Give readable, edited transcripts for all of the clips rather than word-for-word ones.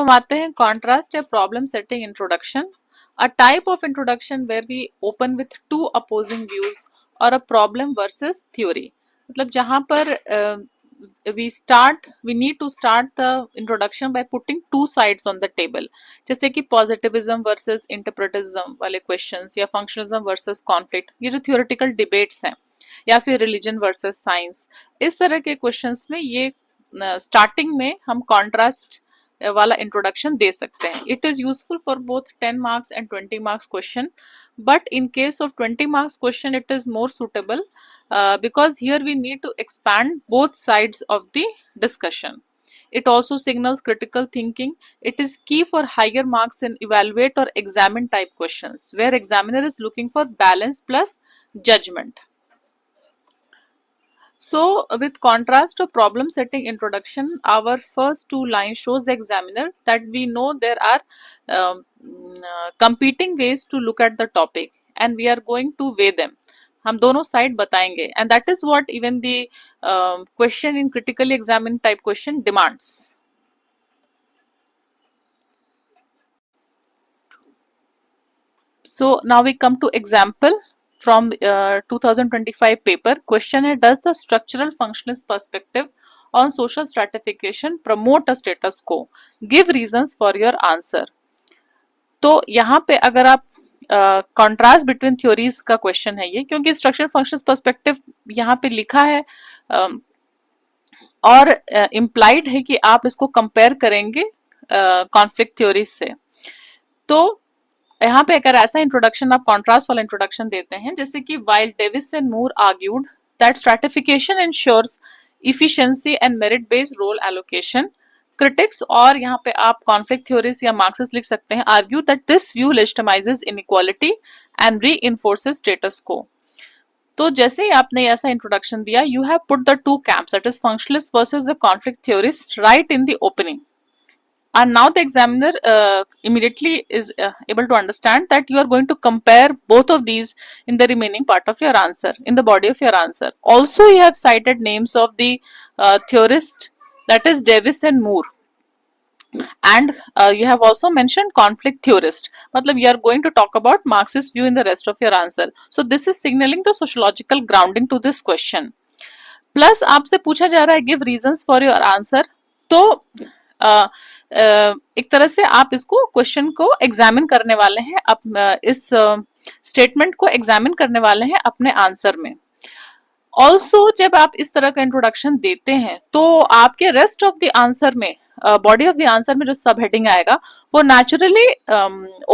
हम आते हैं कॉन्ट्रास्ट या problem setting introduction, a type of introduction where we open with two opposing views और अ प्रॉब्लम वर्सेस थ्योरी। मतलब जहां पर we need to start the introduction by putting two sides on the table, जैसे कि positivism versus interpretivism वाले questions या functionalism versus conflict, ये जो theoretical debates हैं, या फिर religion versus science, इस तरह के questions में ये स्टार्टिंग में हम कॉन्ट्रास्ट वाला इंट्रोडक्शन दे सकते हैं. It is useful for both 10 marks and 20 marks question, but in case of 20 marks question it is more suitable because here we need to expand both sides of the discussion. It also signals critical thinking. It is key for higher marks in evaluate or examine type questions, where examiner is looking for balance plus judgment. So with contrast to problem setting introduction, our first two lines shows the examiner that we know there are competing ways to look at the topic and we are going to weigh them. हम दोनों side बताएंगे and that is what even the question in critically examined type question demands. So now we come to example from 2025 paper. Question है, does the structural functionalist perspective on social stratification promote a status quo? Give reasons for your answer. तो यहाँ पे अगर आप contrast between theories का question है ये, क्योंकि स्ट्रक्चरल फंक्शंस पर्सपेक्टिव यहाँ पे लिखा है और इम्प्लाइड है कि आप इसको कंपेयर करेंगे कॉन्फ्लिक्ट थ्योरीज से. तो यहाँ पे अगर ऐसा इंट्रोडक्शन आप कॉन्ट्रास्ट वाला इंट्रोडक्शन देते हैं, जैसे कि while Davis and Moore argued that stratification ensures efficiency and merit based role allocation, critics और यहाँ पे आप कॉन्फ्लिक्ट थ्योरीज या मार्क्सिस्ट लिख सकते हैं, argue that this view legitimises inequality and reinforces status quo. तो जैसे ही आपने ऐसा इंट्रोडक्शन दिया, you have put the two camps, that is functionalist versus the conflict theorist, right in the opening. And now the examiner immediately is able to understand that you are going to compare both of these in the remaining part of your answer, in the body of your answer. Also, you have cited names of the theorists, that is Davis and Moore. And you have also mentioned conflict theorist. Matlab you are going to talk about Marxist view in the rest of your answer. So this is signaling the sociological grounding to this question. Plus आपसे पूछा जा रहा है give reasons for your answer. तो एक तरह से आप इसको क्वेश्चन को एग्जामिन करने वाले हैं, इस स्टेटमेंट को एग्जामिन करने वाले हैं अपने आंसर में. ऑल्सो जब आप इस तरह का इंट्रोडक्शन देते हैं तो आपके रेस्ट ऑफ द आंसर में, बॉडी ऑफ द आंसर में जो सब हेडिंग आएगा वो नेचुरली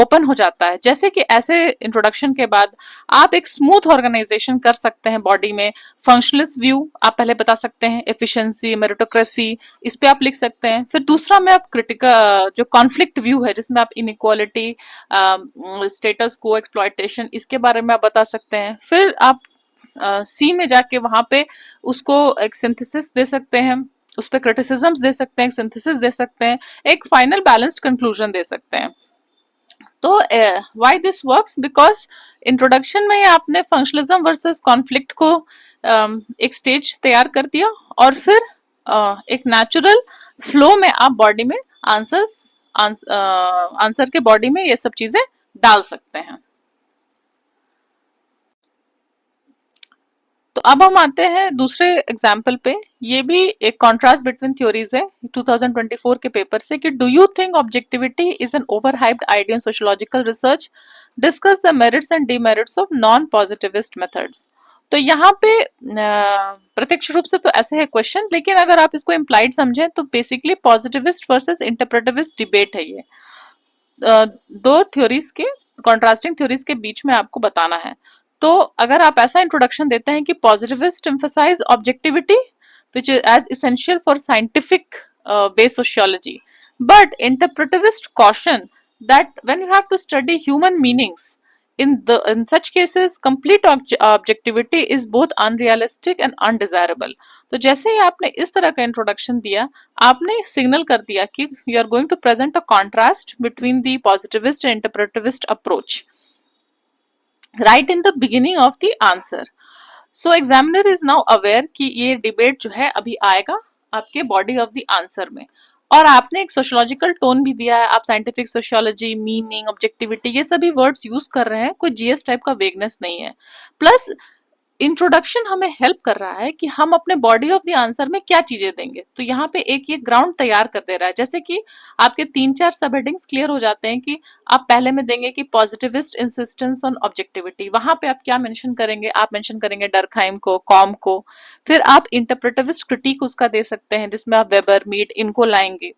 ओपन हो जाता है. जैसे कि ऐसे इंट्रोडक्शन के बाद आप एक स्मूथ ऑर्गेनाइजेशन कर सकते हैं बॉडी में. फंक्शनलिस्ट व्यू आप पहले बता सकते हैं, एफिशिएंसी, मेरिटोक्रेसी, इस पे आप लिख सकते हैं. फिर दूसरा में आप क्रिटिकल जो कॉन्फ्लिक्ट व्यू है जिसमें आप इनइक्वालिटी, स्टेटस को, एक्सप्लॉयटेशन, इसके बारे में आप बता सकते हैं. फिर आप सी में जाके वहां पे उसको एक सिंथेसिस दे सकते हैं, उस पर क्रिटिसिज्म्स दे सकते हैं, सिंथेसिस दे सकते हैं, एक फाइनल बैलेंस्ड कंक्लूजन दे सकते हैं. तो why this works, because introduction में आपने फंक्शनलिज्म वर्सेस कॉन्फ्लिक्ट को एक स्टेज तैयार कर दिया और फिर एक नेचुरल फ्लो में आप बॉडी में आंसर के बॉडी में ये सब चीजें डाल सकते हैं. तो अब हम आते हैं दूसरे एग्जाम्पल पे. ये भी एक कॉन्ट्रास्ट बिटवीन थ्योरीज है 2024 के पेपर से, कि do you think objectivity is an overhyped idea in sociological research, discuss the merits and demerits of non positivist methods. तो यहाँ पे प्रत्यक्ष रूप से तो ऐसे है क्वेश्चन, लेकिन अगर आप इसको इम्प्लाइड समझें तो बेसिकली पॉजिटिविस्ट वर्सेस इंटरप्रेटिविस्ट डिबेट है ये. दो थ्योरीज के, कॉन्ट्रास्टिंग थ्योरीज के बीच में आपको बताना है. तो अगर आप ऐसा इंट्रोडक्शन देते हैं कि positivist emphasise objectivity which is as essential for scientific based sociology, but interpretivist caution that when you have to study human meanings, in such cases complete objectivity is both unrealistic and undesirable. तो जैसे ही आपने इस तरह का introduction दिया, आपने signal कर दिया कि you are going to present a contrast between the positivist and interpretivist approach right in the beginning of the answer. So examiner is now aware कि ये डिबेट जो है अभी आएगा आपके बॉडी ऑफ द आंसर में, और आपने एक सोशियोलॉजिकल टोन भी दिया है, आप साइंटिफिक सोशियोलॉजी, मीनिंग, ऑब्जेक्टिविटी ये सभी वर्ड्स यूज कर रहे हैं, कोई जीएस टाइप का वेगनेस नहीं है। प्लस इंट्रोडक्शन हमें हेल्प कर रहा है कि हम अपने बॉडी ऑफ द आंसर में क्या चीजें देंगे, तो यहाँ पे एक ये ग्राउंड तैयार कर दे रहा है। जैसे कि आपके 3-4 सब हेडिंग्स क्लियर हो जाते हैं कि आप पहले में देंगे कि पॉजिटिविस्ट इंसिस्टेंस ऑन ऑब्जेक्टिविटी, वहां पे आप क्या मेंशन करेंगे, आप मेंशन करेंगे डरखाइम को, कॉम को। फिर आप इंटरप्रेटिविस्ट क्रिटिक उसका दे सकते हैं जिसमें आप वेबर, मीड इनको लाएंगे।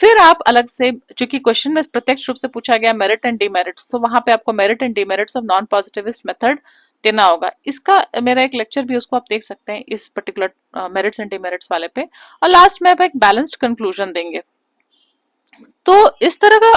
फिर आप अलग से, चूंकि क्वेश्चन में प्रत्यक्ष रूप से पूछा गया मेरिट एंड डिमेरिट्स, तो वहां पे आपको merit and demerits of non positivist method देना होगा। इसका मेरा एक लेक्चर भी उसको आप देख सकते हैं इस पर्टिकुलर मेरिट्स एंड डिमेरिट्स वाले पे। और लास्ट में आप एक बैलेंस्ड कंक्लूजन देंगे। तो इस तरह का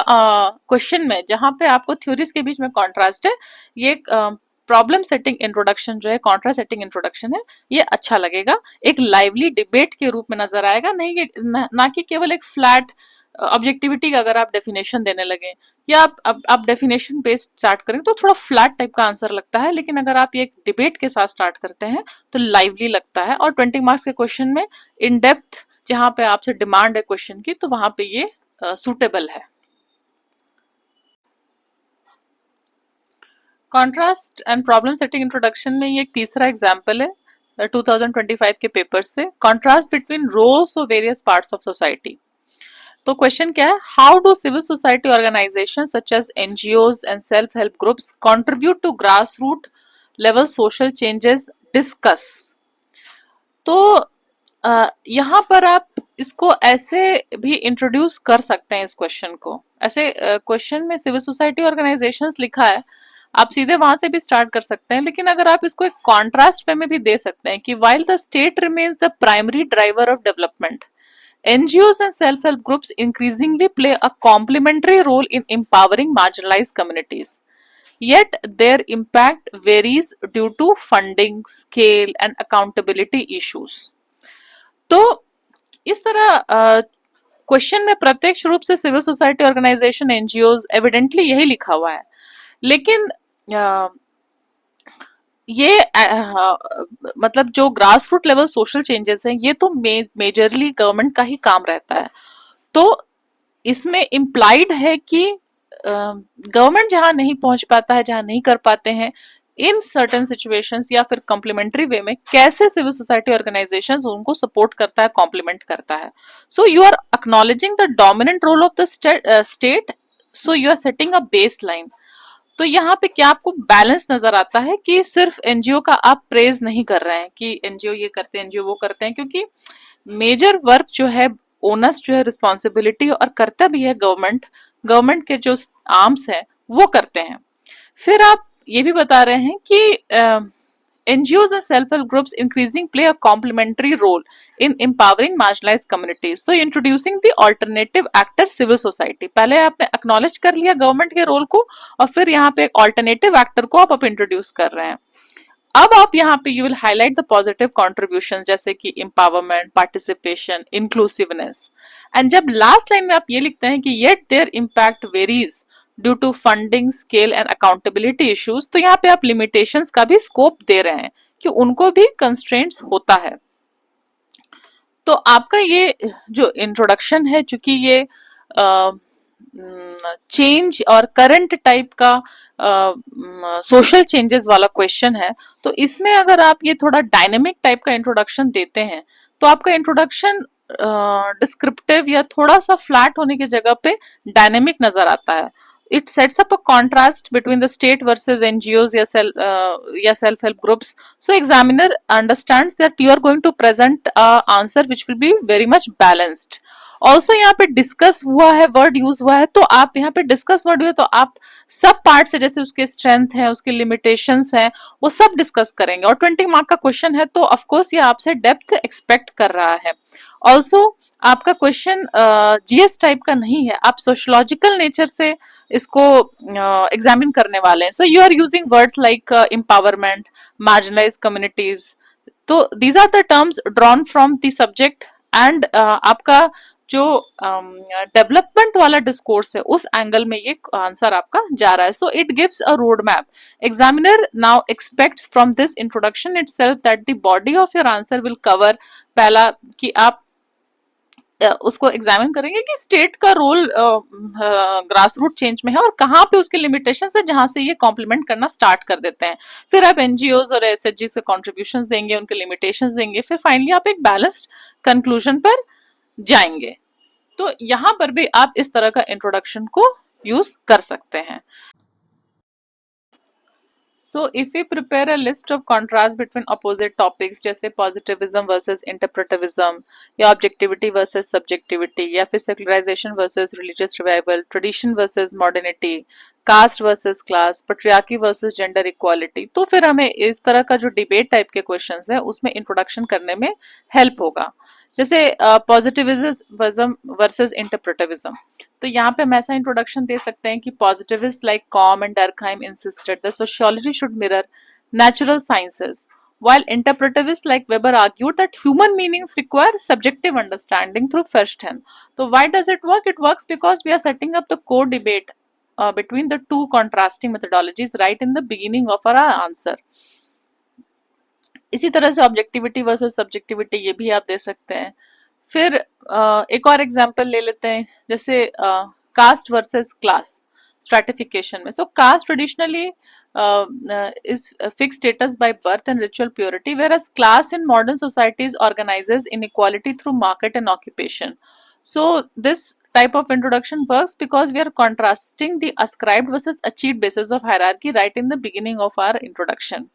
क्वेश्चन में जहां पे आपको थ्योरीज के बीच में कॉन्ट्रास्ट है, ये प्रॉब्लम सेटिंग इंट्रोडक्शन जो है, कॉन्ट्रा सेटिंग इंट्रोडक्शन है, ये अच्छा लगेगा, एक लाइवली डिबेट के रूप में नजर आएगा, नहीं ना कि केवल एक फ्लैट ऑब्जेक्टिविटी का अगर आप डेफिनेशन देने लगे या आप डेफिनेशन बेस्ड स्टार्ट करें तो थोड़ा फ्लैट टाइप का आंसर लगता है। लेकिन अगर आप ये डिबेट के साथ स्टार्ट करते हैं तो लाइवली लगता है। और 20 मार्क्स के क्वेश्चन में इन डेप्थ जहां पे आपसे डिमांड है क्वेश्चन की, तो वहां पे ये सूटेबल है। Contrast and problem setting introduction में ये एक तीसरा एग्जाम्पल है 2025 के पेपर से, contrast between roles of various parts of society. तो क्वेश्चन क्या है, how do civil society organisation such as NGOs and self help groups contribute to grass root level social changes, discuss. तो यहाँ पर आप इसको ऐसे भी इंट्रोड्यूस कर सकते हैं इस क्वेश्चन को। ऐसे क्वेश्चन में सिविल सोसाइटी ऑर्गेनाइजेशंस लिखा है, आप सीधे वहां से भी स्टार्ट कर सकते हैं, लेकिन अगर आप इसको एक कॉन्ट्रास्ट वे में भी दे सकते हैं कि while the state remains the primary driver of development, NGOs and self-help groups increasingly play a complementary role in empowering marginalized communities. Yet their impact varies due to funding, scale and accountability issues. तो इस तरह question में प्रत्यक्ष रूप से civil society organisation, NGOs evidently यही लिखा हुआ है, लेकिन ये मतलब जो grass root level social changes हैं ये तो मेजरली गवर्नमेंट का ही काम रहता है। तो इसमें इम्प्लाइड है कि गवर्नमेंट जहां नहीं पहुंच पाता है, जहां नहीं कर पाते हैं, इन सर्टेन सिचुएशंस या फिर कॉम्प्लीमेंट्री वे में कैसे सिविल सोसाइटी ऑर्गेनाइजेशंस उनको सपोर्ट करता है, कॉम्प्लीमेंट करता है। So you are acknowledging the dominant role of the state, so you are setting a base line. तो यहाँ पे क्या आपको बैलेंस नजर आता है कि सिर्फ एनजीओ का आप प्रेज नहीं कर रहे हैं कि एनजीओ ये करते हैं, एनजीओ वो करते हैं, क्योंकि मेजर वर्क जो है, ओनस जो है, रिस्पॉन्सिबिलिटी और करता भी है गवर्नमेंट, गवर्नमेंट के जो आर्म्स है वो करते हैं। फिर आप ये भी बता रहे हैं कि NGOs and self-help groups increasing play a complementary role in empowering marginalized communities. So introducing the alternative actor civil society. पहले आपने acknowledge कर लिया गवर्नमेंट के रोल को और फिर यहाँ पे एक alternative actor को आप इंट्रोड्यूस कर रहे हैं। अब आप यहाँ पे you will highlight the positive contribution जैसे कि एम्पावरमेंट, पार्टिसिपेशन, इंक्लूसिवनेस। एंड जब लास्ट लाइन में आप ये लिखते हैं कि yet their impact varies due to funding, scale and accountability issues, तो यहाँ पे आप लिमिटेशंस का भी स्कोप दे रहे हैं कि उनको भी कंस्ट्रेंट्स होता है। तो आपका ये जो इंट्रोडक्शन है, चूंकि ये चेंज और करंट टाइप का सोशल चेंजेस वाला क्वेश्चन है, तो इसमें अगर आप ये थोड़ा डायनेमिक टाइप का इंट्रोडक्शन देते हैं तो आपका इंट्रोडक्शन डिस्क्रिप्टिव या थोड़ा सा फ्लैट होने की जगह पे डायनेमिक नजर आता है। It sets up a contrast between the state versus NGOs या self help groups. So examiner understands that you are going to present a answer which will be very much balanced. Also यहाँ पे discuss हुआ है, word use हुआ है, तो आप यहाँ पे डिस्कस वर्ड हुआ तो आप सब पार्ट से, जैसे उसके स्ट्रेंथ है, उसके लिमिटेशंस है, वो सब डिस्कस करेंगे। और 20 मार्क का क्वेश्चन है तो ऑफकोर्स ये आपसे डेप्थ एक्सपेक्ट कर रहा है। ऑल्सो आपका क्वेश्चन जीएस टाइप का नहीं है, आप सोशोलॉजिकल नेचर से इसको एग्जामिन करने वाले हैं। So you are using words like empowerment, marginalise communities, तो these are the terms drawn from the subject and आपका जो डेवलपमेंट वाला डिस्कोर्स है उस एंगल में ये आंसर आपका जा रहा है। So it gives a road map. Examiner now aspects from this introduction itself that the body of your answer will cover, पहला कि आप उसको एग्जामिन करेंगे कि स्टेट का रोल ग्रास रूट चेंज में है और कहाँ पे उसके लिमिटेशन है जहां से ये कॉम्प्लीमेंट करना स्टार्ट कर देते हैं। फिर आप एनजीओज और एसएचजी से कॉन्ट्रीब्यूशन देंगे, उनके लिमिटेशंस देंगे, फिर फाइनली आप एक बैलेंस्ड कंक्लूजन पर जाएंगे। तो यहाँ पर भी आप इस तरह का इंट्रोडक्शन को यूज कर सकते हैं। So if we prepare a list of contrast between opposite topics जैसे positivism versus interpretivism या objectivity versus subjectivity या फिर secularization versus religious revival, tradition versus modernity, caste versus class, patriarchy versus gender equality, तो फिर हमें इस तरह का जो debate टाइप के क्वेश्चंस है उसमें इंट्रोडक्शन करने में हेल्प होगा। जैसे पॉजिटिविज्म वर्सेस इंटरप्रेटिविज्म, तो यहाँ पे हम ऐसा इंट्रोडक्शन दे सकते हैं कि positivist like com and Durkheim insisted the sociology should mirror natural sciences, while interpretivists like Weber argued that human meanings require subjective understanding through firsthand. So why does it work? It works because we are setting up the core debate between the two contrasting methodologies right in the beginning of our answer. इसी तरह से objectivity versus subjectivity ये भी आप दे सकते हैं। फिर एक और एग्जांपल ले लेते हैं, जैसे कास्ट वर्सेस क्लास स्ट्रैटिफिकेशन में। So caste traditionally is fix status by birth and ritual purity, whereas class in modern societies organizes inequality through market and occupation. So this type of introduction works because we are contrasting the ascribed versus achieved basis of hierarchy right in the beginning of our introduction.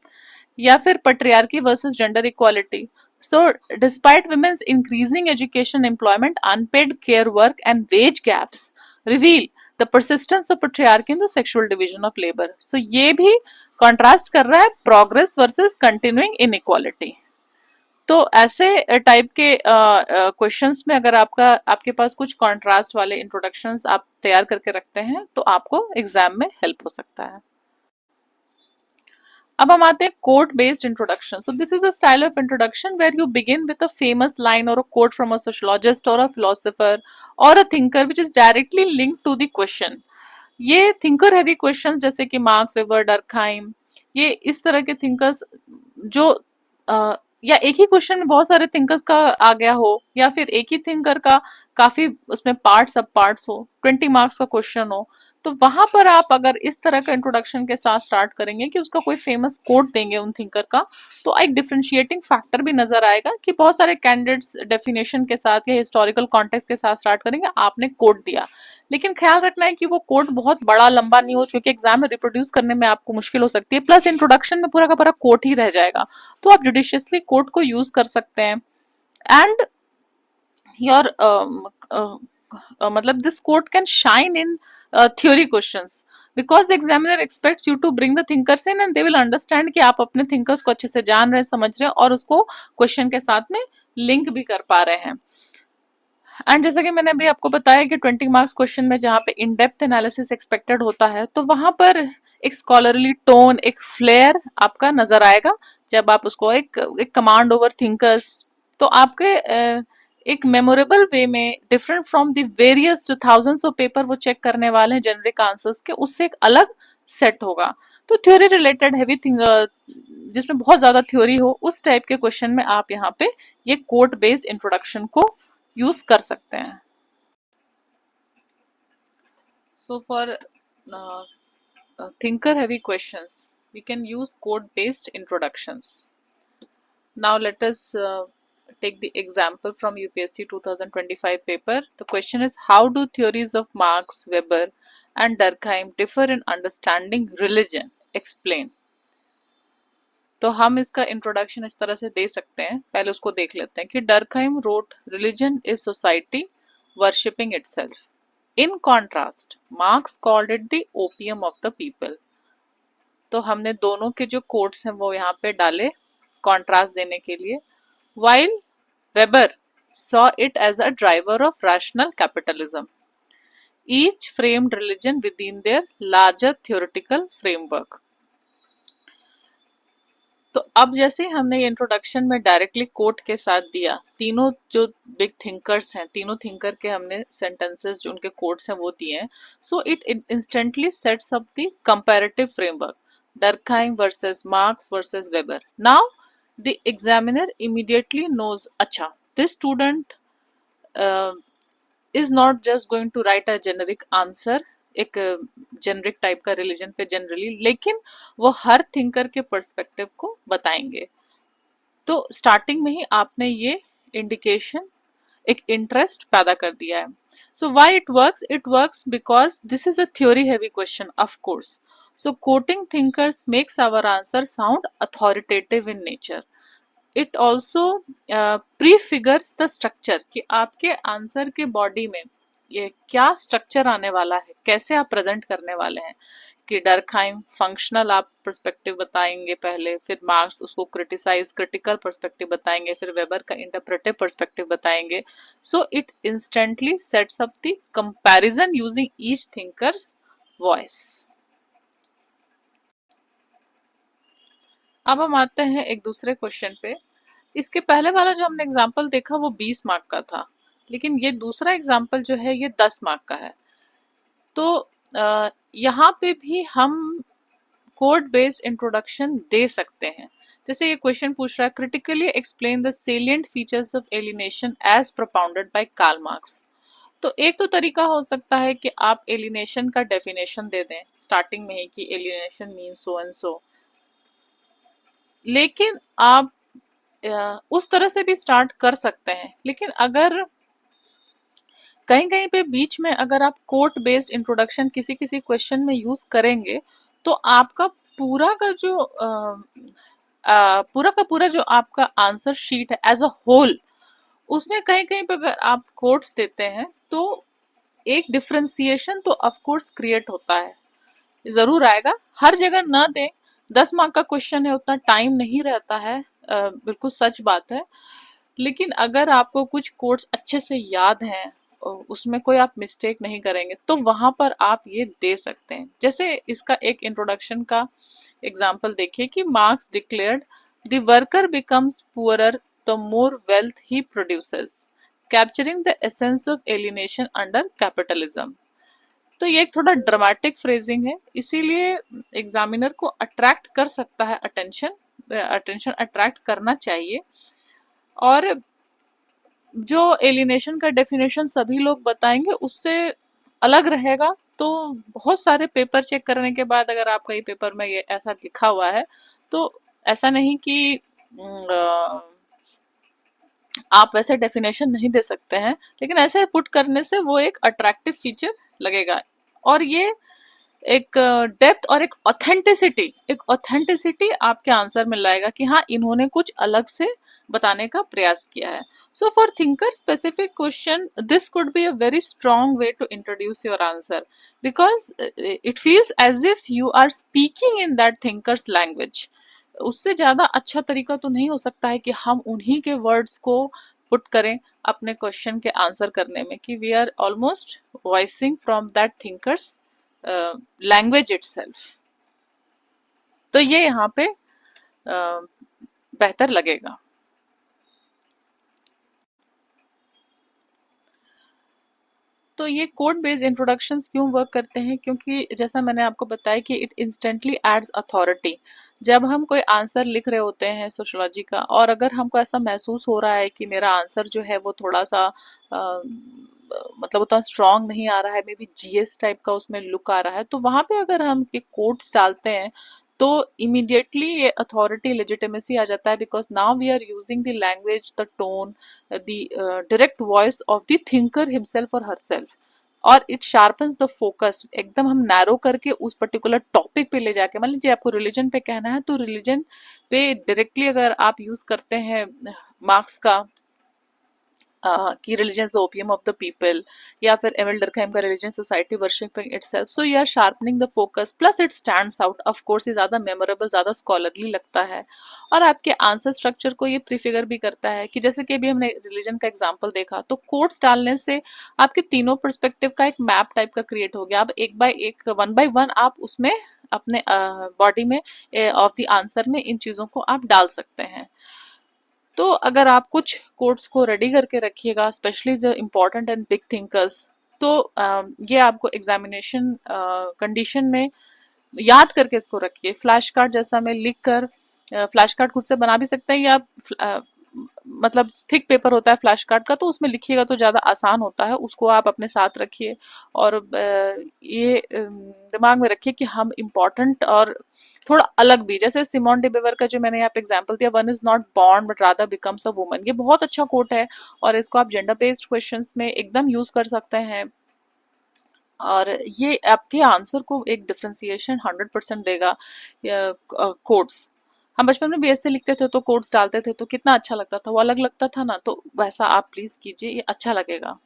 या फिर patriarchy versus gender equality. So, despite women's increasing education, employment, unpaid care work, and wage gaps reveal the persistence of patriarchy in the sexual division of labor. So, ये भी contrast कर रहा है progress versus continuing inequality. तो ऐसे type के questions में अगर आपके पास कुछ कॉन्ट्रास्ट वाले इंट्रोडक्शंस आप तैयार करके रखते हैं तो आपको एग्जाम में हेल्प हो सकता है। अब हम आते हैं quote based introduction. So this is a style of introduction where you begin with a famous line और a quote from a sociologist और अ फिलोसोफर और a thinker which is directly linked to the question. ये thinker heavy questions जैसे कि marks, weber, Durkheim, ये इस तरह के थिंकर्स जो या एक ही क्वेश्चन में बहुत सारे थिंकर्स का आ गया हो या फिर एक ही थिंकर का काफी उसमें पार्ट सब पार्ट्स हो, 20 मार्क्स का क्वेश्चन हो, तो वहां पर आप अगर इस तरह का इंट्रोडक्शन के साथ स्टार्ट करेंगे कि उसका कोई फेमस कोट देंगे उन थिंकर का, तो एक डिफरेंशिएटिंग फैक्टर भी नजर आएगा कि बहुत सारे कैंडिडेट्स डेफिनेशन के साथ या हिस्टोरिकल कॉन्टेक्स्ट के साथ स्टार्ट करेंगे, आपने कोट दिया, लेकिन ख्याल रखना है कि वो कोट बहुत बड़ा लंबा नहीं हो क्योंकि एग्जाम में रिप्रोड्यूस करने में आपको मुश्किल हो सकती है, प्लस इंट्रोडक्शन में पूरा का पूरा कोट ही रह जाएगा, तो आप जुडिशियसली कोट को यूज कर सकते हैं। एंड योर मतलब this quote can shine in theory questions because the examiner expects you to bring the thinkers in and they will understand कि आप अपने thinkers को अच्छे से जान रहे हैं, समझ रहे हैं और उसको क्वेश्चन के साथ में लिंक भी कर पा रहे हैं। एंड जैसा कि मैंने अभी आपको बताया कि 20 मार्क्स क्वेश्चन में जहाँ पे इन डेप्थ एनालिसिस एक्सपेक्टेड होता है, तो वहां पर एक स्कॉलरली टोन, एक फ्लेयर आपका नजर आएगा जब आप उसको एक कमांड ओवर थिंकर्स, तो आपके एक मेमोरेबल वे में डिफरेंट फ्रॉम द वेरियस जो थाउजेंड्स ऑफ पेपर वो चेक करने वाले हैं जेनरिक आंसर्स के, उससे एक अलग सेट होगा। तो थ्योरी रिलेटेड हैवी थिंग जिसमें बहुत ज्यादा थ्योरी हो, उस टाइप के क्वेश्चन में आप यहाँ पे ये कोट बेस्ड इंट्रोडक्शन को यूज कर सकते हैं। So for thinker heavy questions we can use code based introductions. Now let us take the example from UPSC 2025 paper. The question is, how do theories of Marx, Weber and Durkheim differ in understanding religion? Explain. तो हम इसका introduction इस तरह से दे सकते हैं, पहले उसको देख लेते हैं कि Durkheim wrote religion is society worshipping itself. In contrast Marx called it the opium of the people. तो हमने दोनों के जो कोट्स हैं वो यहाँ पे डाले कॉन्ट्रास्ट देने के लिए। while Weber saw it as a driver of rational capitalism. Each framed religion within their larger theoretical framework. तो अब जैसे हमने ये इंट्रोडक्शन में डायरेक्टली कोट के साथ दिया, तीनों जो बिग थिंकर्स हैं, तीनों थिंकर के हमने सेंटेंसेस जो उनके कोट्स हैं वो दिए हैं, so it instantly sets up the comparative framework, Durkheim versus Marx versus Weber. Now the examiner immediately knows, अच्छा this student is not just going to write a generic answer, एक generic type का religion पे generally, लेकिन वो हर thinker के perspective को बताएंगे। तो स्टार्टिंग में ही आपने ये इंडिकेशन, एक इंटरेस्ट पैदा कर दिया है। So why it works because this is a theory heavy question of course. So quoting thinkers makes our answer sound authoritative in nature. It also prefigures the structure, कि आपके आंसर के body में ये क्या स्ट्रक्चर आने वाला है, कैसे आप प्रेजेंट करने वाले हैं। कि डरखाइम फंक्शनल आप पर्सपेक्टिव बताएंगे पहले, फिर मार्क्स उसको क्रिटिसाइज क्रिटिकल पर्सपेक्टिव बताएंगे, फिर वेबर का इंटरप्रेटिव पर्सपेक्टिव बताएंगे। सो it instantly sets up the comparison using each thinkers voice. अब हम आते हैं एक दूसरे क्वेश्चन पे। इसके पहले वाला जो हमने एग्जाम्पल देखा वो 20 मार्क का था, लेकिन ये दूसरा एग्जाम्पल जो है ये 10 मार्क का है। तो यहाँ पे भी हम कोड बेस्ड इंट्रोडक्शन दे सकते हैं। जैसे ये क्वेश्चन पूछ रहा है, critically explain the salient features of alienation as propounded by Karl Marx. तो एक तो तरीका हो सकता है कि आप एलिनेशन का डेफिनेशन दे दें स्टार्टिंग में ही, कि एलिनेशन मीन सो एंड सो। लेकिन आप उस तरह से भी स्टार्ट कर सकते हैं, लेकिन अगर कहीं कहीं पे बीच में अगर आप कोट बेस्ड इंट्रोडक्शन किसी किसी क्वेश्चन में यूज करेंगे, तो आपका पूरा का जो पूरा का पूरा जो आपका आंसर शीट है एज अ होल, उसमें कहीं कहीं पे अगर आप कोट्स देते हैं तो एक डिफ्रेंसिएशन तो ऑफ कोर्स क्रिएट होता है, जरूर आएगा। हर जगह ना दें, 10 मार्क का क्वेश्चन है, उतना टाइम नहीं रहता है, बिल्कुल सच बात है। लेकिन अगर आपको कुछ कोट्स अच्छे से याद हैं, उसमें कोई आप मिस्टेक नहीं करेंगे, तो वहां पर आप ये दे सकते हैं। जैसे इसका एक इंट्रोडक्शन का एग्जाम्पल देखिए कि marks declared the worker becomes poorer the more wealth he produces, capturing the essence of alienation under capitalism. तो ये एक थोड़ा ड्रामेटिक फ्रेजिंग है, इसीलिए एग्जामिनर को अट्रैक्ट कर सकता है, अटेंशन अट्रैक्ट करना चाहिए। और जो एलिनेशन का डेफिनेशन सभी लोग बताएंगे उससे अलग रहेगा। तो बहुत सारे पेपर चेक करने के बाद अगर आपका ये पेपर में ये ऐसा लिखा हुआ है, तो ऐसा नहीं कि आप वैसे डेफिनेशन नहीं दे सकते हैं, लेकिन ऐसे पुट करने से वो एक अट्रैक्टिव फीचर लगेगा। और ये एक डेप्थ और एक ऑथेंटिसिटी आपके आंसर में लाएगा कि हाँ, इन्होंने कुछ अलग से बताने का प्रयास किया है। So for thinker specific question this could be a very strong way to introduce your answer, because it feels as if you are speaking in that thinker's language. उससे ज्यादा अच्छा तरीका तो नहीं हो सकता है कि हम उन्हीं के वर्ड्स को पुट करें अपने क्वेश्चन के आंसर करने में, कि we are almost voicing from that thinker's language itself. तो ये यहाँ पे बेहतर लगेगा। तो ये कोड बेस्ड इंट्रोडक्शंस क्यों वर्क करते हैं, क्योंकि जैसा मैंने आपको बताया कि इट इंस्टेंटली एड्स अथॉरिटी। जब हम कोई आंसर लिख रहे होते हैं सोशियोलॉजी का, और अगर हमको ऐसा महसूस हो रहा है कि मेरा आंसर जो है वो थोड़ा सा मतलब उतना स्ट्रांग नहीं आ रहा है, मे बी जीएस टाइप का उसमें लुक आ रहा है, तो वहां पे अगर हम ये कोट्स डालते हैं तो इमीडिएटली ये अथॉरिटी लेजिटिमेसी आ जाता है, because now we are using the language, the tone, the direct voice of the thinker himself और हरसेल्फ। और इट शार्पन्स द फोकस, एकदम हम नैरो करके उस पर्टिकुलर टॉपिक पे ले जाके, मान लीजिए आपको रिलीजन पे कहना है, तो रिलीजन पे डायरेक्टली अगर आप यूज करते हैं मार्क्स का कि religion the opium of the people, या फिर एमिल डर्कheim का religion society worshipping itself, so you are sharpening the focus, plus it stands out. Of course ये ज्यादा मेमोरेबल, ज्यादा स्कॉलरली लगता है, और आपके आंसर स्ट्रक्चर को ये प्रीफिगर भी करता है। कि जैसे कि अभी हमने रिलीजन का एग्जाम्पल देखा, तो कोट्स डालने से आपके तीनों परस्पेक्टिव का एक मैप टाइप का क्रिएट हो गया। अब एक बाय एक, वन बाय वन आप उसमें अपने बॉडी में ऑफ द आंसर में इन चीजों को आप डाल सकते हैं। तो अगर आप कुछ कोट्स को रेडी करके रखिएगा, स्पेशली जो इम्पोर्टेंट एंड बिग थिंकर्स, तो ये आपको एग्जामिनेशन कंडीशन में याद करके इसको रखिए। फ्लैश कार्ड जैसा मैं लिख कर, फ्लैश कार्ड खुद से बना भी सकते हैं, या मतलब थिक पेपर होता है फ्लैश कार्ड का, तो उसमें लिखिएगा तो ज़्यादा आसान होता है, उसको आप अपने साथ रखिए। और ये दिमाग में रखिए कि हम इम्पोर्टेंट और थोड़ा अलग भी, जैसे सिमोन डे बीवर का जो मैंने यहाँ पे एग्जांपल दिया, one is not born but rather becomes a woman, ये बहुत अच्छा कोट है और इसको आप जेंडर बेस्ड क्वेश्चंस में एकदम यूज कर सकते हैं और ये आपके आंसर को एक डिफ्रेंसिएशन 100% देगा। कोड्स, हम बचपन में भी ऐसे लिखते थे तो कोड्स डालते थे तो कितना अच्छा लगता था, वो अलग लगता था ना, तो वैसा आप प्लीज कीजिए, ये अच्छा लगेगा।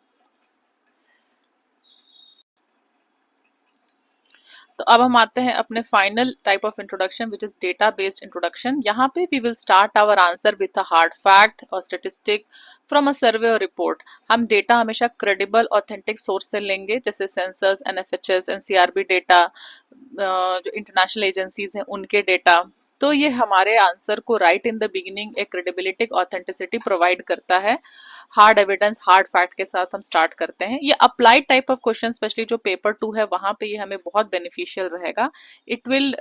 तो अब हम आते हैं अपने final type of introduction which is data based introduction. यहाँ पे we will start our answer with a hard fact और स्टेटिस्टिक फ्रॉम अ सर्वे और रिपोर्ट। हम डेटा हमेशा क्रेडिबल ऑथेंटिक सोर्स से लेंगे, जैसे सेंसस, एनएफएचएस, एनसीआरबी डेटा, जो इंटरनेशनल एजेंसीज हैं उनके डेटा। तो ये हमारे आंसर को राइट इन द बिगिनिंग एक क्रेडिबिलिटी ऑथेंटिसिटी प्रोवाइड करता है। हार्ड एविडेंस हार्ड फैक्ट के साथ हम स्टार्ट करते हैं। ये applied type of question, specially जो पेपर 2 है वहां पे ये हमें बहुत बेनिफिशियल रहेगा। इट विल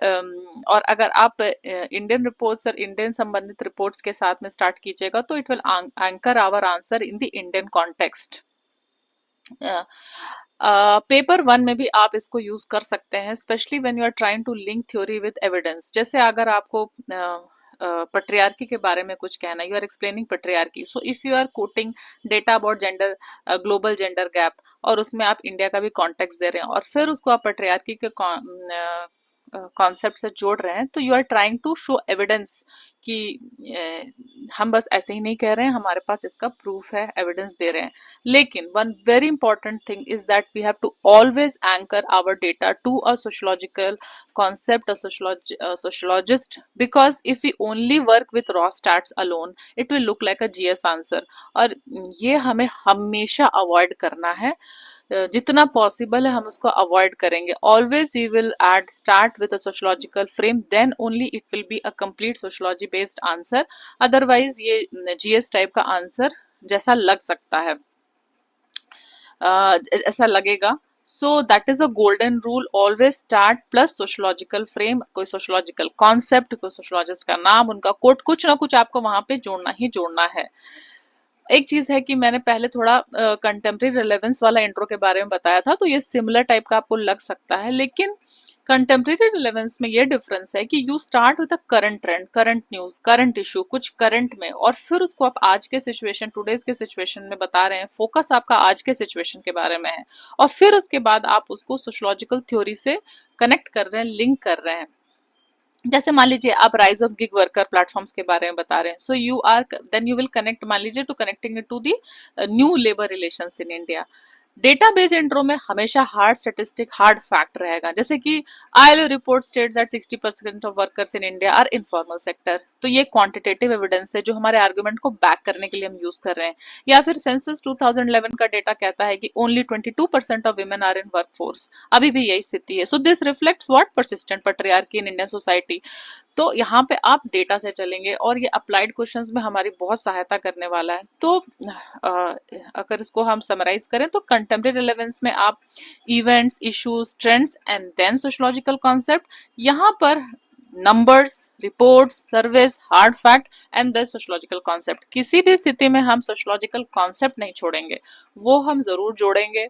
और अगर आप इंडियन रिपोर्ट्स और इंडियन संबंधित रिपोर्ट्स के साथ में स्टार्ट कीजिएगा तो it will anchor our answer in the Indian context. Paper 1 में भी आप इसको यूज कर सकते हैं, specially when you are trying to link theory with evidence. जैसे अगर आपको पट्रियार्की के बारे में कुछ कहना, you are explaining patriarchy, so if you are quoting data about gender, global gender gap, और उसमें आप इंडिया का भी कॉन्टेक्स्ट दे रहे हैं और फिर उसको आप पट्रियार्की के कॉन्सेप्ट से जोड़ रहे हैं, तो you are trying to show evidence कि हम बस ऐसे ही नहीं कह रहे हैं, हमारे पास इसका प्रूफ है, एविडेंस दे रहे हैं। लेकिन one very important thing is that we have to always anchor our data to a sociological concept, a sociologist, because if we only work with raw stats alone it will look like a GS answer, और ये हमें हमेशा avoid करना है। जितना possible है हम उसको अवॉइड करेंगे। Always we will add start with a sociological frame, then only it will be a complete sociology based answer. Otherwise ये जीएस टाइप का आंसर जैसा लग सकता है, ऐसा लगेगा। So that is a golden rule, always start plus sociological frame, कोई sociological concept, कोई सोशोलॉजिस्ट का नाम, उनका कोट, कुछ ना कुछ आपको वहां पे जोड़ना ही जोड़ना है। एक चीज है कि मैंने पहले थोड़ा कंटेम्प्रेरी रिलेवेंस वाला इंट्रो के बारे में बताया था, तो ये सिमिलर टाइप का आपको लग सकता है, लेकिन कंटेम्प्रेरी रिलेवेंस में ये डिफरेंस है कि you start with a current trend, current news, current issue, कुछ करंट में, और फिर उसको आप आज के सिचुएशन, टुडेज के सिचुएशन में बता रहे हैं, फोकस आपका आज के सिचुएशन के बारे में है, और फिर उसके बाद आप उसको सोशोलॉजिकल थ्योरी से कनेक्ट कर रहे हैं, लिंक कर रहे हैं। जैसे मान लीजिए आप rise of gig worker platforms के बारे में बता रहे हैं, so you are then you will connect, मान लीजिए, to connecting it to the new labour relations in India. Database intro में हमेशा हार्ड स्टेटिस्टिक, हार्ड फैक्ट रहेगा, जैसे कि ILO report states that 60% of workers in India are informal sector, तो ये quantitative evidence है जो हमारे आर्गुमेंट को बैक करने के लिए हम यूज कर रहे हैं। या फिर सेंसस 2011 का डेटा कहता है कि only 22% of women are in workforce, अभी भी यही स्थिति है। So this reflects what persistent patriarchy in Indian society. तो यहाँ पे आप डेटा से चलेंगे और ये अप्लाइड क्वेश्चंस में हमारी बहुत सहायता करने वाला है। तो अगर इसको हम समराइज करें तो कंटेम्प्रेरी रिलेवेंस में आप events, issues, trends and then sociological concept, यहाँ पर numbers, reports, surveys, hard fact and the sociological concept. किसी भी स्थिति में हम सोशोलॉजिकल कॉन्सेप्ट नहीं छोड़ेंगे, वो हम जरूर जोड़ेंगे,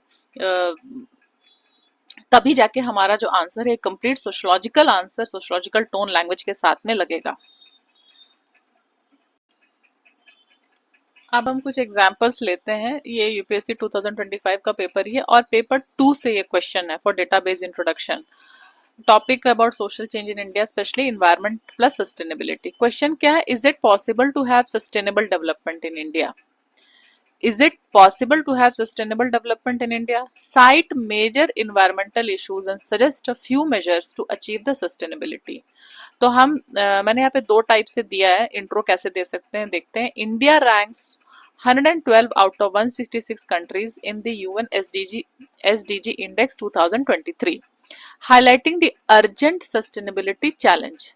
तभी जाके हमारा जो आंसर है complete sociological answer, sociological tone language के साथ में लगेगा। अब हम कुछ एग्जांपल्स लेते हैं। ये यूपीएससी 2025 का पेपर ही है और पेपर 2 से ये क्वेश्चन है for database introduction. Topic about social change in India, especially environment plus sustainability. Question क्या है? Is it possible to have sustainable development in India? Is it possible to have sustainable development in India? Cite major environmental issues and suggest a few measures to achieve the sustainability. तो हम मैंने यहाँ पे दो type से दिया है, intro कैसे दे सकते हैं देखते हैं। India ranks 112 out of 166 countries in the UN SDG Index 2023, highlighting the urgent sustainability challenge.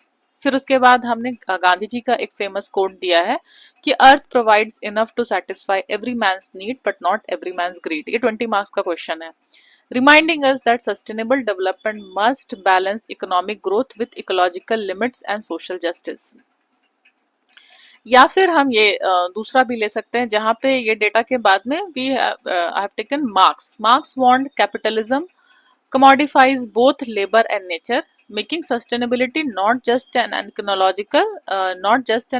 फिर उसके बाद हमने गांधी जी का एक फेमस कोट दिया है कि earth provides enough to satisfy every man's need but not every man's greed. ये 20 मार्क्स का क्वेश्चन है। Reminding us that sustainable development must balance economic growth with ecological limits and social justice. या फिर हम ये दूसरा भी ले सकते हैं जहाँ पे ये डेटा के बाद में we have taken Marx Marx want capitalism commodifies both labor and nature, making sustainability not just an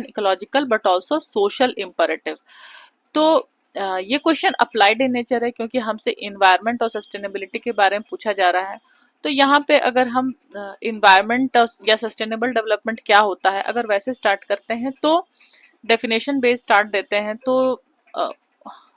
ecological but also social imperative. तो ये क्वेश्चन अप्लाइड इन नेचर है क्योंकि हमसे इन्वायरमेंट और सस्टेनेबिलिटी के बारे में पूछा जा रहा है। तो यहाँ पे अगर हम इन्वायरमेंट या सस्टेनेबल डेवलपमेंट क्या होता है अगर वैसे स्टार्ट करते हैं तो डेफिनेशन बेस्ड स्टार्ट देते हैं तो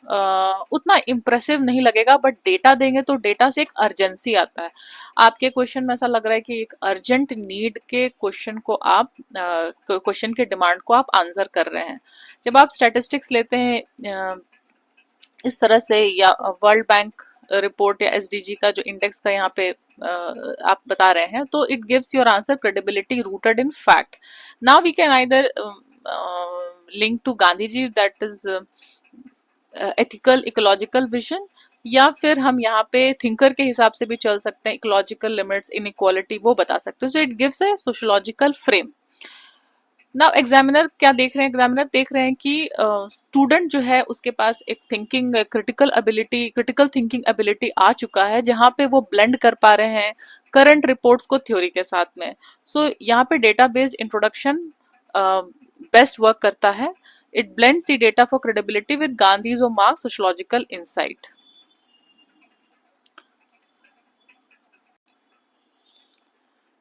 अ, उतना इम्प्रेसिव नहीं लगेगा, बट डेटा देंगे तो डेटा से एक अर्जेंसी आता है। आपके क्वेश्चन में ऐसा लग रहा है कि एक अर्जेंट नीड के क्वेश्चन को आप क्वेश्चन के डिमांड को आप आंसर कर रहे हैं। जब आप स्टैटिस्टिक्स लेते हैं इस तरह से या वर्ल्ड बैंक रिपोर्ट या एसडीजी का जो इंडेक्स का यहाँ पे आप बता रहे हैं तो it gives your answer credibility rooted in fact. Now we can either link to Gandhi ji that is ethical ecological vision, या फिर हम यहाँ पे थिंकर के हिसाब से भी चल सकते हैं, इकोलॉजिकल लिमिट्स इनइक्वालिटी वो बता सकते हैं। So it gives A sociological frame. Now examiner क्या देख रहे हैं? एग्जामिनर देख रहे हैं कि स्टूडेंट जो है उसके पास एक थिंकिंग क्रिटिकल थिंकिंग एबिलिटी आ चुका है जहाँ पे वो ब्लेंड कर पा रहे हैं करंट रिपोर्ट्स को थ्योरी के साथ में। सो यहाँ पे data based introduction best work करता है। It blends the data for credibility with Gandhi's or Marx's sociological insight.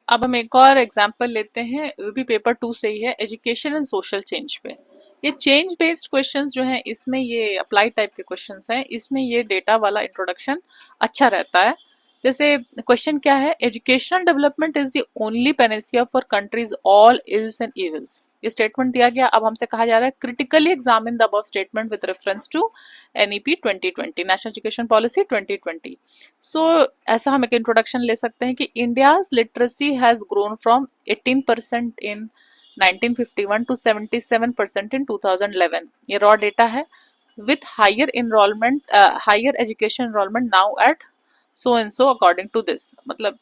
अब हम एक और एग्जाम्पल लेते हैं, वो भी पेपर 2 से ही है, एजुकेशन एंड सोशल चेंज पे। ये चेंज बेस्ड क्वेश्चंस जो हैं इसमें ये अप्लाई टाइप के क्वेश्चंस हैं, इसमें ये डेटा वाला इंट्रोडक्शन अच्छा रहता है। जैसे क्वेश्चन क्या है, educational development is the only panacea for countries all ills and evils. ये स्टेटमेंट दिया गया। अब हमसे कहा जा रहा है critically examine the above statement with reference to NEP 2020, national education policy 2020। सो ऐसा हम एक इंट्रोडक्शन ले सकते हैं कि India's literacy has grown from 18% in 1951 to 77% in 2011। ये रॉ डेटा है। With higher education enrolment now at so and so according to this. मतलब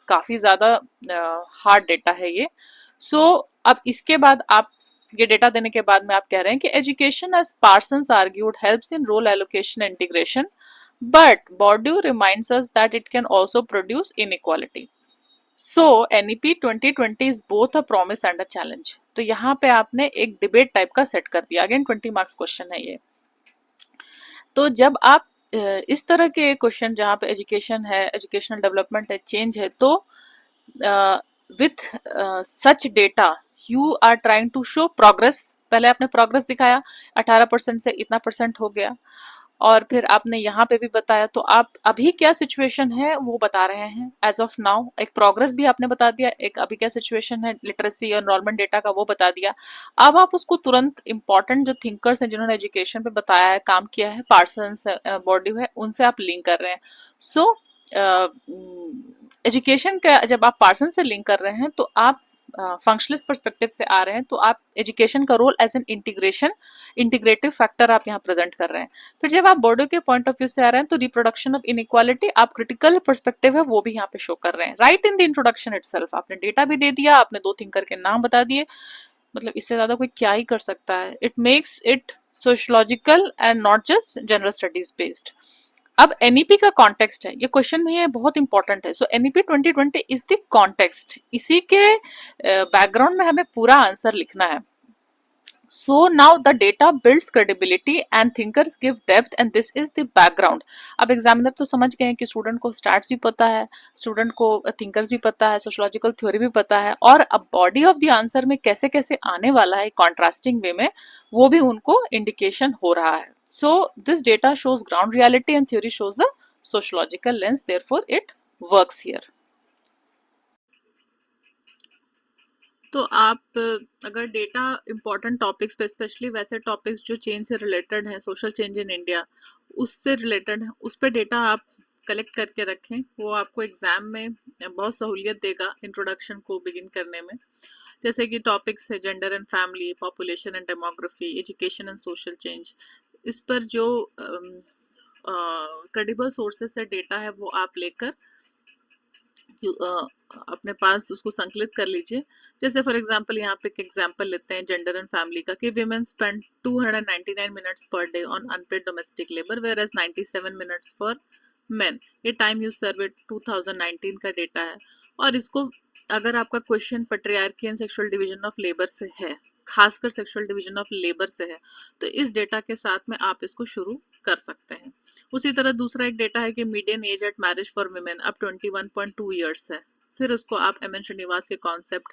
काफी ज्यादा हार्ड डेटा है ये। सो अब इसके बाद आप ये डेटा देने के बाद में आप कह रहे हैं कि education as Parsons argued helps in role allocation integration, but Bourdieu reminds us that it can also produce inequality. So NEP 2020 is both a promise and a challenge. तो यहाँ पे आपने एक डिबेट टाइप का सेट कर दिया। Again 20 marks question है ये। तो जब आप इस तरह के क्वेश्चन जहाँ पे एजुकेशन है, एजुकेशनल डेवलपमेंट है, चेंज है, तो with such data you are trying to show progress. पहले आपने प्रोग्रेस दिखाया, 18% से इतना परसेंट हो गया, और फिर आपने यहाँ पे भी बताया। तो आप अभी क्या सिचुएशन है वो बता रहे हैं एज ऑफ नाउ। एक प्रोग्रेस भी आपने बता दिया, एक अभी क्या सिचुएशन है लिटरेसी और एनरोलमेंट डेटा का वो बता दिया। अब आप उसको तुरंत इंपॉर्टेंट जो थिंकर्स हैं जिन्होंने एजुकेशन पे बताया है, काम किया है, पार्सन्स बॉर्ड्यू है, उनसे आप लिंक कर रहे हैं। सो एजुकेशन का जब आप पार्सन से लिंक कर रहे हैं तो आप फंक्शनलिस्ट पर्सपेक्टिव से आ रहे हैं, तो आप एजुकेशन का role as an integrative factor आप यहाँ प्रेजेंट कर रहे हैं। फिर जब आप बॉर्डो के पॉइंट ऑफ व्यू से आ रहे हैं तो रिप्रोडक्शन ऑफ इनइक्वालिटी आप क्रिटिकल पर्सपेक्टिव है वो भी यहाँ पे शो कर रहे हैं। Right in the introduction itself आपने डेटा भी दे दिया, आपने 2 थिंकर के नाम बता दिए। मतलब इससे ज्यादा कोई क्या ही कर सकता है। It makes it sociological and not just general studies based. अब एनईपी का कॉन्टेक्स्ट है, ये क्वेश्चन में ये बहुत इंपॉर्टेंट है। सो एनईपी 2020 इज द कॉन्टेक्स्ट। इसी के बैकग्राउंड में हमें पूरा आंसर लिखना है। So now the data builds credibility and thinkers give depth and this is the background. अब एग्जामिनर तो समझ गए हैं कि स्टूडेंट को स्टैट्स भी पता है, स्टूडेंट को थिंकर्स भी पता है, सोशियोलॉजिकल थ्योरी भी पता है, और अब बॉडी ऑफ द आंसर में कैसे कैसे आने वाला है कॉन्ट्रास्टिंग वे में वो भी उनको इंडिकेशन हो रहा है। So this data shows ground reality and theory shows a sociological lens, therefore it works here. तो आप अगर डेटा इंपॉर्टेंट टॉपिक्स पे, स्पेशली वैसे टॉपिक्स जो चेंज से रिलेटेड हैं, सोशल चेंज इन इंडिया उससे रिलेटेड है, उस पर डेटा आप कलेक्ट करके रखें, वो आपको एग्जाम में बहुत सहूलियत देगा इंट्रोडक्शन को बिगिन करने में। जैसे कि टॉपिक्स है gender and family, population and demography, education and social change. इस पर जो क्रेडिबल सोर्सेस से डेटा है वो आप लेकर अपने पास उसको संकलित कर लीजिए। जैसे फॉर एग्जांपल यहाँ पे एक एग्जांपल लेते हैं जेंडर एंड फैमिली का कि women spend 299 minutes per day on unpaid domestic labour whereas 97 minutes for men. ये टाइम यूज सर्वे 2019 का डेटा है। और इसको अगर आपका question patriarchy and sexual division of labour से है, खासकर सेक्सुअल डिवीजन ऑफ लेबर से है, तो इस डेटा के साथ में आप इसको शुरू कर सकते हैं। उसी तरह दूसरा एक डेटा है कि median age at marriage for women अब 21.2 ईयर्स है। फिर उसको आप एम एन श्रीनिवास के कॉन्सेप्ट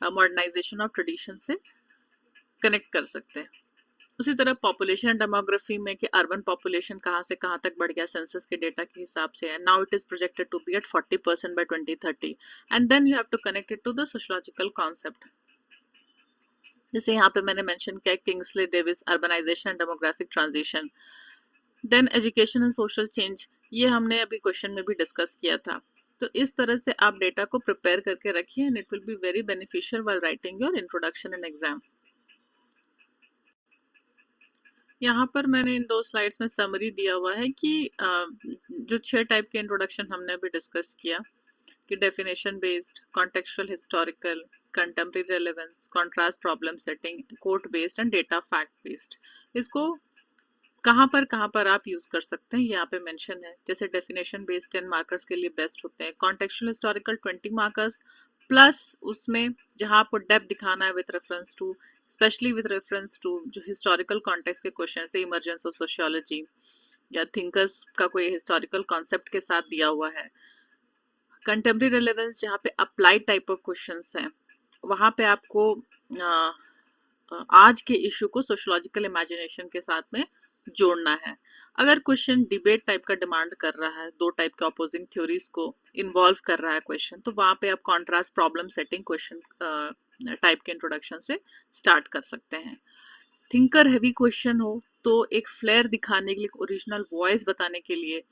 मॉडर्नाइजेशन ऑफ ट्रेडिशन से कनेक्ट कर सकते हैं। उसी तरह पॉपुलेशन एंड डेमोग्राफी में कि अर्बन पॉपुलेशन कहाँ से कहाँ तक बढ़ गया सेंसस के डेटा के हिसाब से है। Now it is projected to be at 40% by 2030 and then you have to connect it to the sociological concept. जैसे यहाँ पे मैंने मेंशन किया Kingsley Davis urbanisation and demographic transition. Then education and social change, ये हमने अभी question में भी डिस्कस किया था। तो इस तरह से आप डेटा को प्रिपेयर करके रखिए and it will be very beneficial while writing your introduction and exam. यहाँ पर मैंने इन 2 स्लाइड्स में समरी दिया हुआ है कि जो 6 टाइप के इंट्रोडक्शन हमने अभी डिस्कस किया कि definition based, contextual, historical, contemporary relevance, contrast, problem setting, quote based and data fact based. इसको कहाँ पर आप यूज कर सकते हैं यहाँ पे मेंशन है। जैसे डेफिनेशन बेस्ड 10 मार्कर्स के लिए बेस्ट होते हैं, कॉन्टेक्चुअल हिस्टोरिकल 20 मार्कर्स प्लस उसमें जहाँ आपको डेप्थ दिखाना है with reference to, especially with reference to जो हिस्टोरिकल कॉन्टेक्स्ट के क्वेश्चन से इमर्जेंस ऑफ सोशियोलॉजी या थिंकर्स का कोई हिस्टोरिकल कॉन्सेप्ट के साथ दिया हुआ है। कंटेम्प्रेरी रेलेवेंस जहाँ पे अप्लाइड टाइप ऑफ क्वेश्चंस हैं, वहाँ पे आपको आज के इशू को सोशियोलॉजिकल इमेजिनेशन के साथ में जोड़ना है। अगर क्वेश्चन डिबेट टाइप का डिमांड कर रहा है, 2 टाइप के अपोजिंग थ्योरीज को इन्वॉल्व कर रहा है क्वेश्चन, तो वहाँ पे आप contrast, problem setting question type के इंट्रोडक्शन से स्टार्ट कर सकते हैं। थिंकर हैवी क्वेश्चन हो तो एक फ्लेयर दिखाने के लिए, ओरिजिनल वॉइस बताने के लिए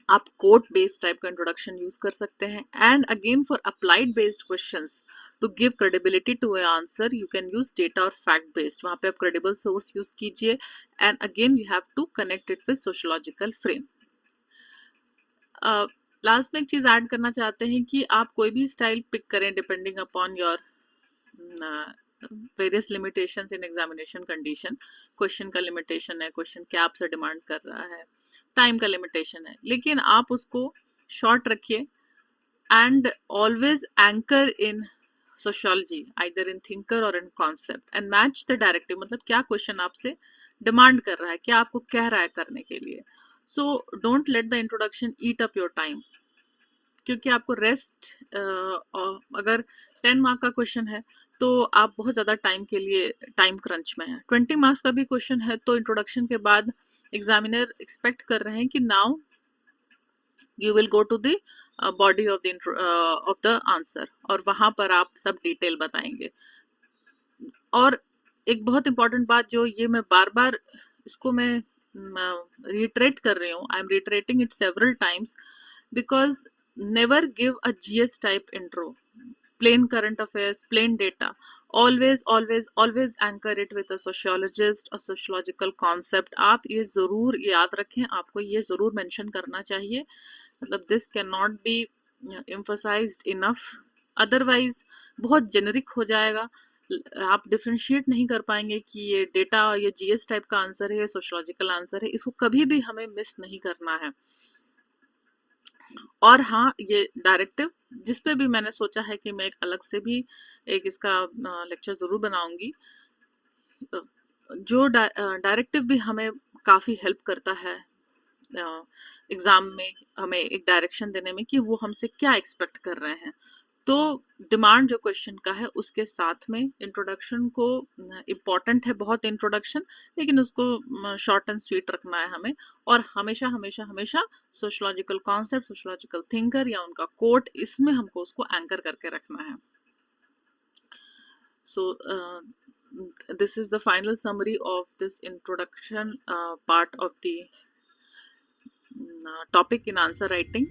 आप कोट बेस्ड टाइप का इंट्रोडक्शन यूज कर सकते हैं। And again for applied based questions to give credibility to a answer you can use data और फैक्ट बेस्ड, वहां पे आप क्रेडिबल सोर्स यूज कीजिए and again you have to connect it with sociological frame. Last में एक चीज add करना चाहते हैं कि आप कोई भी स्टाइल पिक करें depending upon your various limitations in examination condition. Question का लिमिटेशन है, क्वेश्चन क्या आपसे डिमांड कर रहा है, टाइम का लिमिटेशन है, लेकिन आप उसको शॉर्ट रखिए and always anchor in sociology either in thinker और in concept and match the directive, मतलब क्या क्वेश्चन आपसे डिमांड कर रहा है, क्या आपको कह रहा है करने के लिए। So don't let the introduction eat up your time, क्योंकि आपको रेस्ट अगर 10 मार्क का क्वेश्चन है तो आप बहुत ज़्यादा टाइम के लिए टाइम क्रंच में है। 20 मार्क्स का भी क्वेश्चन है तो इंट्रोडक्शन के बाद एग्जामिनर एक्सपेक्ट कर रहे हैं कि now you will go to the body of the answer और वहाँ पर आप सब डिटेल बताएंगे। और एक बहुत इंपॉर्टेंट बात जो ये मैं बार बार इसको मैं रिट्रेट कर रही हूँ, I am retreating it several times because never give a GS type intro, plain current affairs, plain data. Always anchor it with a sociologist, a sociological concept. आप ये जरूर याद रखें, आपको ये जरूर मेंशन करना चाहिए, मतलब this cannot be emphasized enough, otherwise बहुत जेनरिक हो जाएगा, आप डिफ्रेंशिएट नहीं कर पाएंगे कि ये डेटा, ये GS टाइप का आंसर है, ये सोशियोलॉजिकल आंसर है। इसको कभी भी हमें मिस नहीं करना है। और हाँ, ये डायरेक्टिव जिस पे भी मैंने सोचा है कि मैं एक अलग से भी एक इसका लेक्चर जरूर बनाऊंगी। जो डायरेक्टिव भी हमें काफी हेल्प करता है एग्जाम में हमें एक डायरेक्शन देने में कि वो हमसे क्या एक्सपेक्ट कर रहे हैं। तो डिमांड जो क्वेश्चन का है उसके साथ में इंट्रोडक्शन को इम्पॉर्टेंट है बहुत इंट्रोडक्शन, लेकिन उसको शॉर्ट एंड स्वीट रखना है हमें। और हमेशा हमेशा हमेशा सोशियोलॉजिकल कॉन्सेप्ट, सोशियोलॉजिकल थिंकर या उनका कोट, इसमें हमको उसको एंकर करके रखना है। सो this is the final summary of this introduction part of the topic in answer writing.